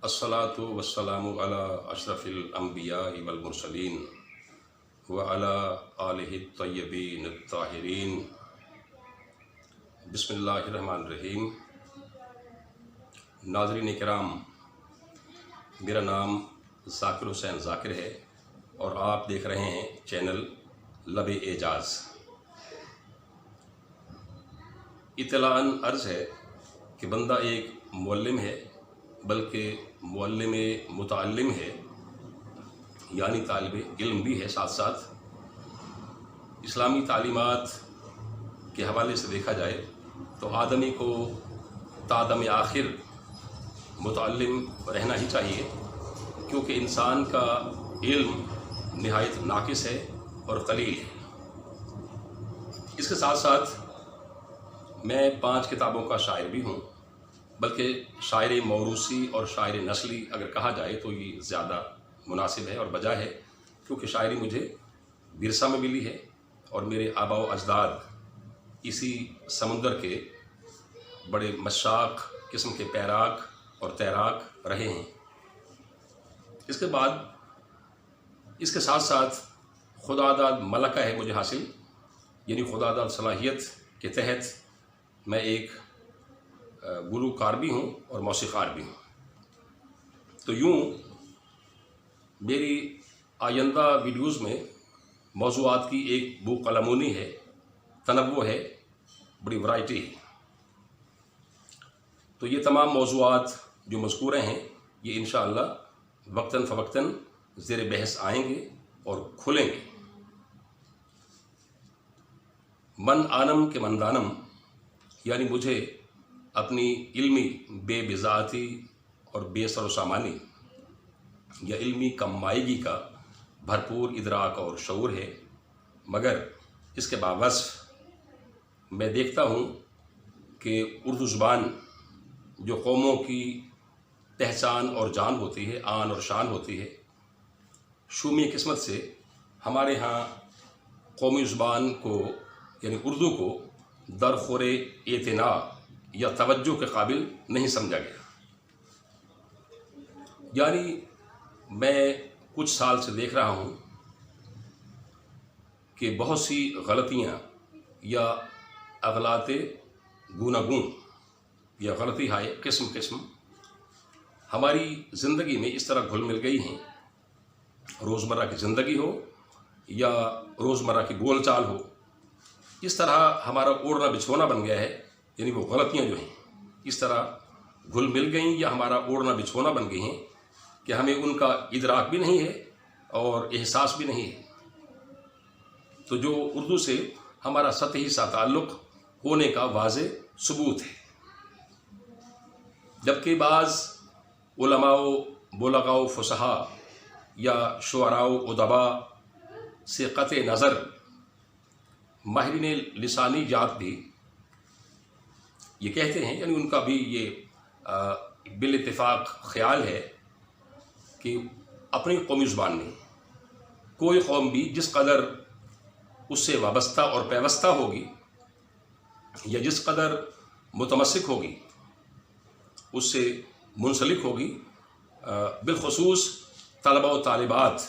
अस्सलातु वस्सलामु अला अशरफिल अंबिया वल मुरसलीन व अला आलिहि तय्यबीन ताहिरीन। बिस्मिल्लाहिर्रहमानिर्रहीम। नाज़रीन किराम, मेरा नाम ज़ाकिर हुसैन ज़ाकिर है और आप देख रहे हैं चैनल लबे एजाज़। इत्तलाअन अर्ज़ है कि बंदा एक मुअल्लिम है, बल्कि मुअल्लिम मुतअल्लिम है, यानी तालिब इल्म भी है। साथ साथ इस्लामी तालीमात के हवाले से देखा जाए तो आदमी को तादम आखिर मुतअल्लिम रहना ही चाहिए, क्योंकि इंसान का इल्म निहायत नाकिस है और कलील है। इसके साथ साथ मैं 5 किताबों का शायर भी हूँ, बल्कि शायर मौरूसी और शायर नस्ली अगर कहा जाए तो ये ज़्यादा मुनासिब है और वजह है क्योंकि शायरी मुझे विरसा में मिली है और मेरे आबा व अजदाद इसी समुंदर के बड़े मशाक किस्म के पैराक और तैराक रहे हैं। इसके बाद इसके साथ साथ खुदादाद मलका है मुझे हासिल, यानी खुदादाद सलाहियत के तहत मैं एक गुलूकार भी हूँ और मौसीक़ार भी हूँ। तो यूँ मेरी आइंदा वीडियोज़ में मौज़ूआत की एक बू कलमूनी है, तनव्वुह है, बड़ी वैरायटी है। तो ये तमाम मौज़ूआत जो मज़कूरे हैं ये इंशाअल्लाह वक्तन फ़वक्तन ज़ेर बहस आएंगे और खुलेंगे। मन आनम के मंदानम, यानी मुझे अपनी इल्मी बेबिज़ाती और बेसर सामानी या इल्मी कमाईगी का भरपूर इदराक और शऊर है, मगर इसके बावस्फ़ मैं देखता हूँ कि उर्दू ज़ुबान जो कौमों की पहचान और जान होती है, आन और शान होती है, शूमी किस्मत से हमारे यहाँ कौमी ज़ुबान को यानी उर्दू को दरख़ोरे एतना या तवज्जो के काबिल नहीं समझा गया। यानी मैं कुछ साल से देख रहा हूँ कि बहुत सी गलतियाँ या अगलाते गूनागून या गलती हाय किस्म किस्म हमारी ज़िंदगी में इस तरह घुल मिल गई हैं, रोज़मर्रा की ज़िंदगी हो या रोज़मर्रा की बोल चाल हो, इस तरह हमारा ओढ़ना बिछोना बन गया है। यानी वो गलतियाँ जो हैं इस तरह घुल मिल गई या हमारा ओढ़ना बिछोना बन गई हैं कि हमें उनका इदराक भी नहीं है और एहसास भी नहीं है। तो जो उर्दू से हमारा सतही सा ताल्लुक़ होने का वाज़े सबूत है, जबकि बाज़ उलमाओ बुलगाओ फुसहा या शुअराओ उदबा से क़त्ए नज़र माहिरीन लिसानी जात भी ये कहते हैं, यानी उनका भी ये बिल इत्तिफ़ाक़ ख़्याल है कि अपनी कौमी ज़ुबान में कोई कौम भी जिस कदर उससे वाबस्ता और पैवस्ता होगी या जिस कदर मुतमस्सिक होगी, उससे मुंसलिक होगी, बिलख़ुसूस तलबा व तालिबात,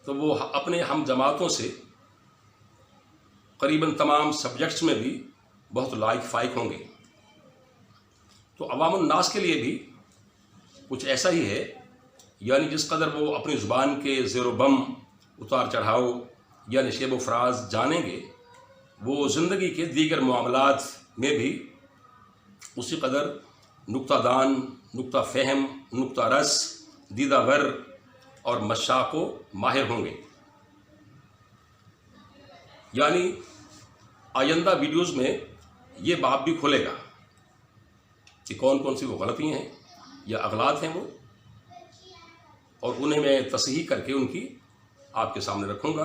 तो वो अपने हम जमातों से करीबन तमाम सब्जेक्ट्स में भी बहुत लायक फ़ाइक होंगे। तो अवामुन नास के लिए भी कुछ ऐसा ही है, यानी जिस कदर वो अपनी ज़ुबान के ज़ेरो बम उतार चढ़ाव या नशेब व फ़राज जानेंगे, वो ज़िंदगी के दीगर मामलात में भी उसी कदर नुक्ता दान, नुक्ता फ़हम, नुक्ता रस, दीदावर और मशाको माहिर होंगे। यानी आइंदा वीडियोज़ में ये बाब भी खुलेगा कि कौन कौन सी वो गलतियाँ हैं या अगलात हैं वो, और उन्हें मैं तसहीह करके उनकी आपके सामने रखूँगा।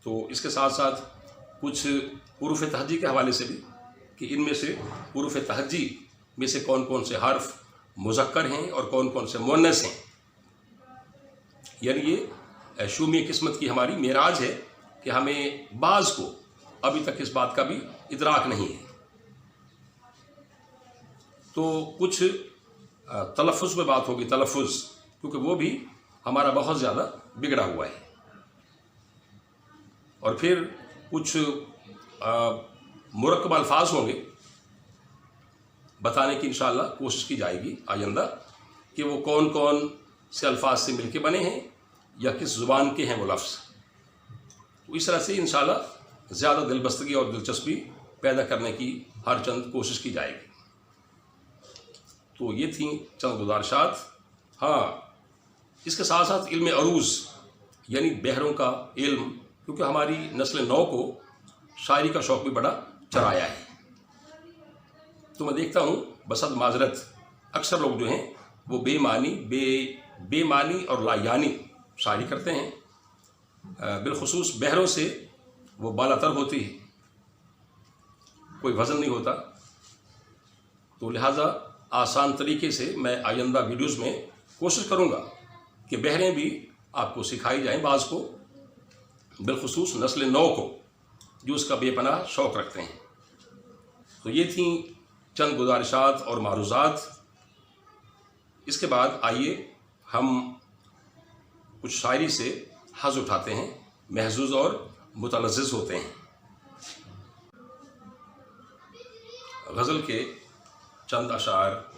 तो इसके साथ साथ कुछ हुरूफ़ तहज्जी के हवाले से भी कि इनमें से हुरूफ़ तहज्जी में से कौन कौन से हर्फ मुज़क्कर हैं और कौन कौन से मुअन्नस हैं। यानी ये शूमी किस्मत की हमारी मेराज है कि हमें बाज़ को अभी तक इस बात का भी इदराक नहीं है। तो कुछ तलफ़ुज़ पे बात होगी, तलफ़ुज़, क्योंकि वो भी हमारा बहुत ज़्यादा बिगड़ा हुआ है। और फिर कुछ मुरक्कब अल्फाज होंगे, बताने की इंशाअल्लाह कोशिश की जाएगी आइंदा कि वो कौन कौन से अल्फाज से मिलके बने हैं या किस ज़ुबान के हैं वो लफ्ज़। तो इस तरह से इंशाअल्लाह ज़्यादा दिलबस्तगी और दिलचस्पी पैदा करने की हर चंद कोशिश की जाएगी। तो ये थी चंद गुज़ारिशात। हाँ, इसके साथ साथ इल्म अरूज़ यानी बहरों का इल्म, क्योंकि हमारी नस्ल नौ को शायरी का शौक़ भी बड़ा चराया है। तो मैं देखता हूँ बसद माजरत अक्सर लोग जो हैं वो बेमानी और लायानी शायरी करते हैं, बिलखुसूस बहरों से वो बालातर होती है, कोई वज़न नहीं होता। तो लिहाजा आसान तरीके से मैं आइंदा वीडियोज़ में कोशिश करूँगा कि बहरें भी आपको सिखाई जाएं, बाज़ को, बिलखुसूस नस्ल नौ को जो उसका बेपनाह शौक़ रखते हैं। तो ये थी चंद गुज़ारिशात और मारूज़ात। इसके बाद आइए हम कुछ शायरी से हज़ उठाते हैं, महजूज़ और मुतलज़्ज़िज़ होते हैं। गज़ल के चंद अशार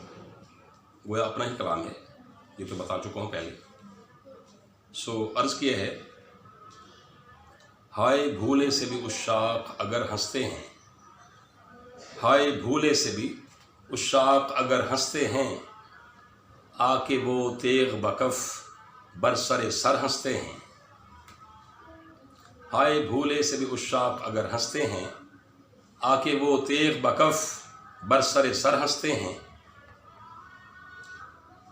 वो अपना ही कलाम है, ये तो बता चुका हूँ पहले। सो अर्ज़ किया है, हाय भूले से भी उशाक अगर हंसते हैं, हाय भूले से भी उशाक अगर हंसते हैं, आके वो तेग बकफ बरसरे सर हंसते हैं। हाय भूले से भी उशाक अगर हंसते हैं, आके वो तेग बकफ बरसरे सर हंसते हैं।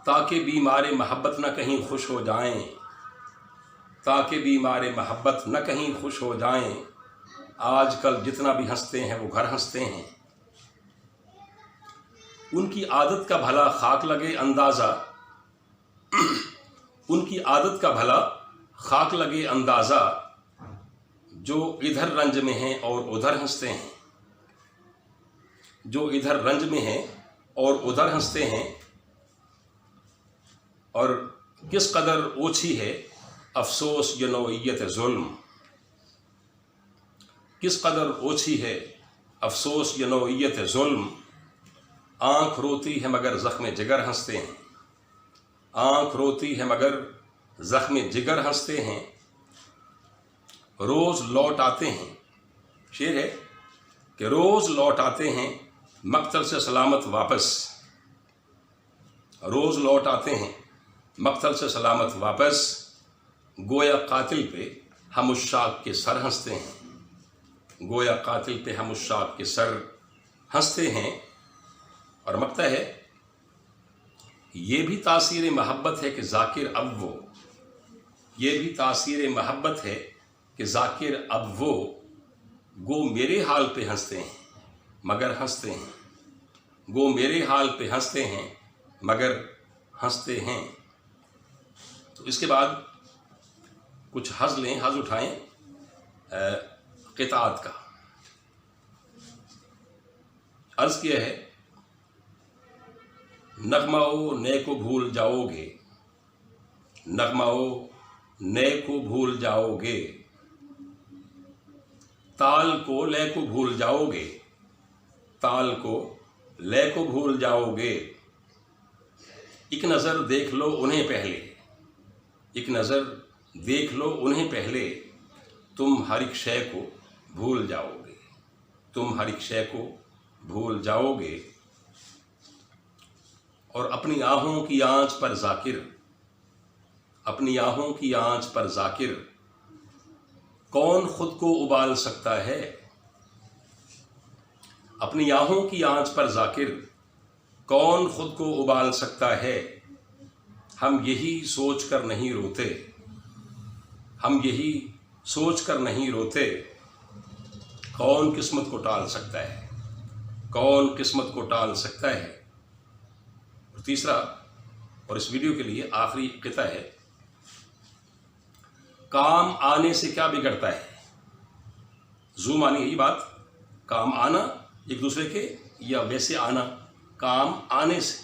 ताकि बीमारे महब्बत न कहीं खुश हो जाएं, ताकि बीमारे महब्बत न कहीं खुश हो जाएं, आजकल जितना भी हंसते हैं वो घर हंसते हैं। उनकी आदत का भला खाक लगे अंदाज़ा, उनकी आदत का भला खाक लगे अंदाज़ा, जो इधर रंज में हैं और उधर हंसते हैं, जो इधर रंज में हैं और उधर हंसते हैं। और किस कदर ओछी है अफसोस ये नौइयत जुल्म, किस कदर ओछी है अफसोस ये नौइयत जुल्म, आँख रोती है मगर ज़ख्म जिगर हंसते हैं, आँख रोती है मगर ज़ख्म जिगर हंसते हैं। रोज़ लौट आते हैं, शेर है कि रोज़ लौट आते हैं मक्तल से सलामत वापस, रोज़ लौट आते हैं मक्तल से सलामत वापस, गोया कातिल पे हम उस शाख के सर हंसते हैं, गोया कातिल पे हम उस शाख के सर हंसते हैं। और मकता है, ये भी तासीर महब्बत है कि ज़ाकिर अब वो, ये भी तासीर महब्बत है कि ज़ाकिर अब वो, गो मेरे हाल पे हंसते हैं मगर हंसते हैं, गो मेरे हाल पे हंसते हैं मगर हंसते हैं। तो इसके बाद कुछ हज़ लें, हज़ उठाएं क़िताअत का। अर्ज़ किया है, नगमाओ नए को भूल जाओगे, नगमाओ नए को भूल जाओगे, ताल को लय को भूल जाओगे, ताल को लय को भूल जाओगे। एक नज़र देख लो उन्हें पहले, एक नज़र देख लो उन्हें पहले, तुम हर एक शय को भूल जाओगे, तुम हर एक शय को भूल जाओगे। और अपनी आहों की आंच पर ज़ाकिर, अपनी आहों की आंच पर ज़ाकिर, कौन खुद को उबाल सकता है। अपनी आहों की आंच पर ज़ाकिर, कौन खुद को उबाल सकता है। हम यही सोच कर नहीं रोते, हम यही सोच कर नहीं रोते, कौन किस्मत को टाल सकता है, कौन किस्मत को टाल सकता है। और तीसरा, और इस वीडियो के लिए आखिरी क़िता है, काम आने से क्या बिगड़ता है। जूम आनी यही बात, काम आना एक दूसरे के, या वैसे आना काम आने से।